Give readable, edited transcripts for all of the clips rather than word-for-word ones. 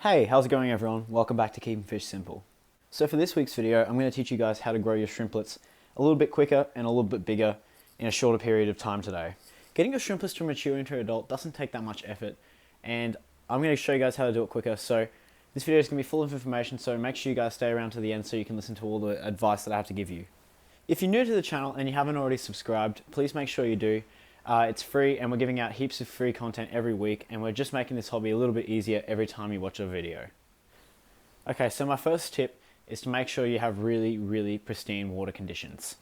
Hey, how's it going everyone? Welcome back to Keeping Fish Simple. So for this week's video, I'm going to teach you guys how to grow your shrimplets a little bit quicker and a little bit bigger in a shorter period of time today. Getting your shrimplets to mature into an adult doesn't take that much effort, and I'm going to show you guys how to do it quicker. So this video is going to be full of information, so make sure you guys stay around to the end so you can listen to all the advice that I have to give you. If you're new to the channel and you haven't already subscribed, please make sure you do. It's free and we're giving out heaps of free content every week, and we're just making this hobby a little bit easier every time you watch a video. Okay, so my first tip is to make sure you have really pristine water conditions.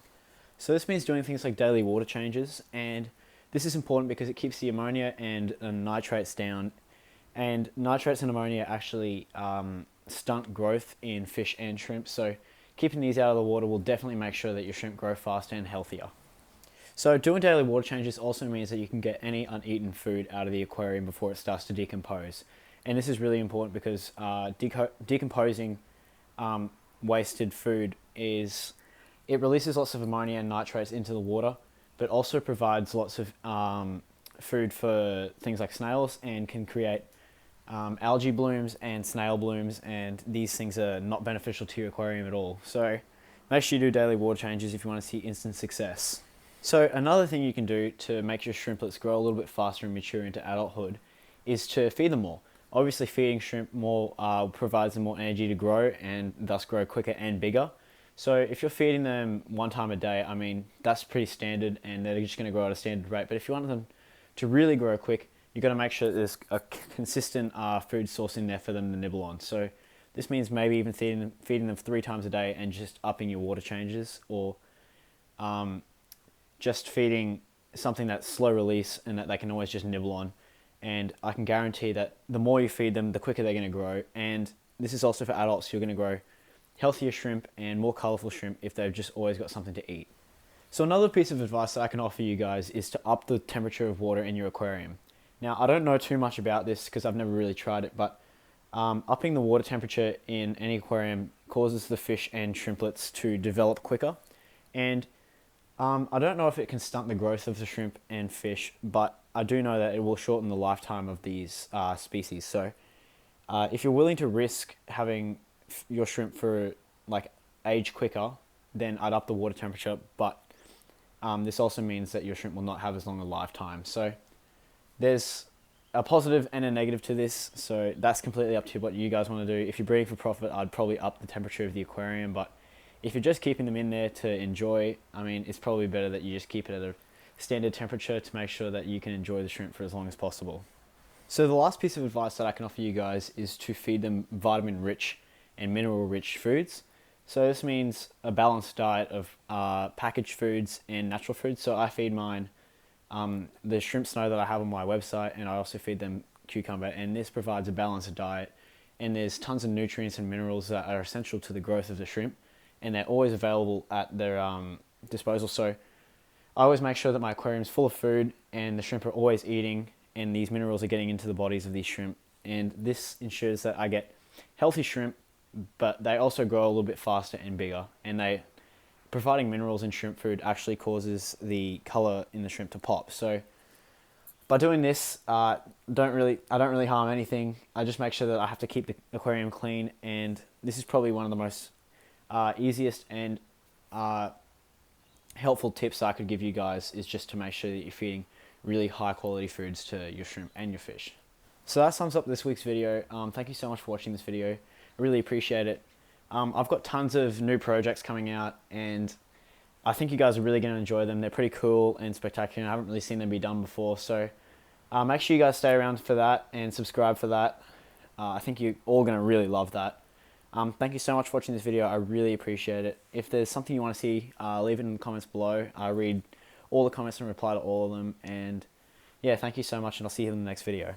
So this means doing things like daily water changes, and this is important because it keeps the ammonia and nitrates down, and nitrates and ammonia actually stunt growth in fish and shrimp, so keeping these out of the water will definitely make sure that your shrimp grow faster and healthier. So doing daily water changes also means that you can get any uneaten food out of the aquarium before it starts to decompose. And this is really important because decomposing wasted food it releases lots of ammonia and nitrates into the water, but also provides lots of food for things like snails and can create algae blooms and snail blooms, and these things are not beneficial to your aquarium at all. So make sure you do daily water changes if you want to see instant success. So another thing you can do to make your shrimplets grow a little bit faster and mature into adulthood is to feed them more. Obviously feeding shrimp more provides them more energy to grow and thus grow quicker and bigger. So if you're feeding them one time a day, I mean, that's pretty standard and they're just going to grow at a standard rate. But if you want them to really grow quick, you've got to make sure that there's a consistent food source in there for them to nibble on. So this means maybe even feeding them 3 times a day and just upping your water changes, or just feeding something that's slow release and that they can always just nibble on. And I can guarantee that the more you feed them, the quicker they're going to grow. And this is also for adults. You're going to grow healthier shrimp and more colorful shrimp if they've just always got something to eat. So another piece of advice that I can offer you guys is to up the temperature of water in your aquarium. Now, I don't know too much about this because I've never really tried it, but upping the water temperature in any aquarium causes the fish and shrimplets to develop quicker. And I don't know if it can stunt the growth of the shrimp and fish, but I do know that it will shorten the lifetime of these species. So if you're willing to risk having your shrimp for age quicker, then I'd up the water temperature, but this also means that your shrimp will not have as long a lifetime. So there's a positive and a negative to this, so that's completely up to what you guys want to do. If you're breeding for profit, I'd probably up the temperature of the aquarium, but if you're just keeping them in there to enjoy, I mean, it's probably better that you just keep it at a standard temperature to make sure that you can enjoy the shrimp for as long as possible. So the last piece of advice that I can offer you guys is to feed them vitamin-rich and mineral-rich foods. So this means a balanced diet of packaged foods and natural foods. So I feed mine the shrimp snow that I have on my website, and I also feed them cucumber, and this provides a balanced diet, and there's tons of nutrients and minerals that are essential to the growth of the shrimp, and they're always available at their disposal. So I always make sure that my aquarium is full of food and the shrimp are always eating, and these minerals are getting into the bodies of these shrimp, and this ensures that I get healthy shrimp, but they also grow a little bit faster and bigger, and providing minerals in shrimp food actually causes the color in the shrimp to pop. So by doing this, I don't really harm anything. I just make sure that I have to keep the aquarium clean, and this is probably one of the most easiest and helpful tips I could give you guys, is just to make sure that you're feeding really high quality foods to your shrimp and your fish. So that sums up this week's video. Thank you so much for watching this video. I really appreciate it. I've got tons of new projects coming out, and I think you guys are really going to enjoy them. They're pretty cool and spectacular. I haven't really seen them be done before, so make sure you guys stay around for that and subscribe for that. I think you're all going to really love that. Thank you so much for watching this video. I really appreciate it. If there's something you want to see, leave it in the comments below. I read all the comments and reply to all of them. And yeah, thank you so much, and I'll see you in the next video.